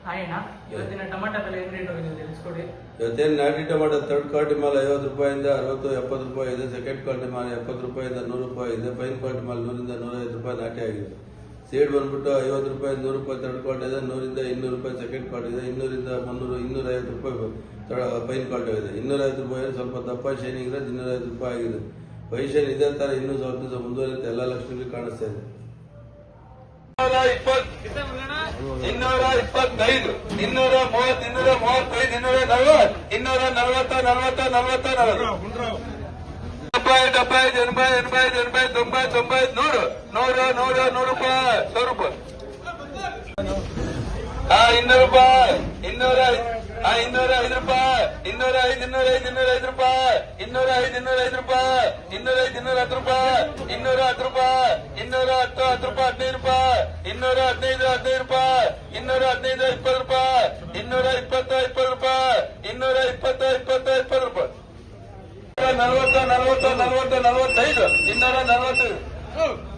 ಹಾಯಣ್ಣ, ಇವತ್ತಿನ ಟೊಮೆಟೊ ಬೆಲೆ ಏನು ರೇಟ್ ಹೋಗಿದೆ ತಿಳಿಸ್ಕೊಡಿ. ಇವತ್ತೇನು ನಾಟಿ ಟೊಮೆಟೊ ಥರ್ಡ್ ಕ್ವಾಲಿಟಿ ಮಾಲ್ 50 ರೂಪಾಯಿಂದ 60 70 ರೂಪಾಯಿ ಇದೆ. ಸೆಕೆಂಡ್ ಕ್ವಾಲಿಟಿ ಮಾಲ್ 70 ರೂಪಾಯಿಂದ 100 ರೂಪಾಯಿ ಇದೆ. ಫೈನ್ ಕ್ವಾಲಿಟಿ ಮಾಲ್ 100 ರಿಂದ 150 ರೂಪಾಯಿ ನಾಟಿ ಆಗಿದೆ. ಸೀಡ್ ಬಂದ್ಬಿಟ್ಟು 50 ರೂಪಾಯಿ 100 ರೂಪಾಯಿ ಥರ್ಡ್ ಕ್ವಾಲಿಟಿ ಇದೆ. 100 ರಿಂದ 200 ರೂಪಾಯಿ ಸೆಕೆಂಡ್ ಕ್ವಾಲಿಟಿ ಇದೆ. 200 ರಿಂದ 300 250 ರೂಪಾಯಿ ಫೈನ್ ಕ್ವಾಲಿಟಿ ಇದೆ. 250 ರೂಪಾಯಿ ಸ್ವಲ್ಪ ದಪ್ಪ ಶೈನಿಂಗ್ ಇರೋದು 250 ರೂಪಾಯಿ ಆಗಿದೆ. ವೈಶನ್ ಇದೇ ತರ ಇನ್ನೂ ಸ್ವಲ್ಪ ದಿವಸ ಮುಂದುವರಿಯುತ್ತೆ. ಎಲ್ಲ ಲಕ್ಷಣಗಳು ಕಾಣಿಸ್ತಾ ಇದೆ. 225 230 235 240 240 40 70 80 80 90 90 100 100 ರೂಪಾಯಿ 100 ರೂಪಾಯಿ 200 ರೂಪಾಯಿ 200 205 ರೂಪಾಯಿ 205 205 ರೂಪಾಯಿ 205 ರೂಪಾಯಿ 210 ರೂಪಾಯಿ 210 ರೂಪಾಯಿ 210 ರೂಪಾಯಿ 15 ರೂಪಾಯಿ 215 ರೂಪಾಯಿ 215 20 ರೂಪಾಯಿ 220 20 ರೂಪಾಯಿ 220 20 ರೂಪಾಯಿ 40 40 40 45 240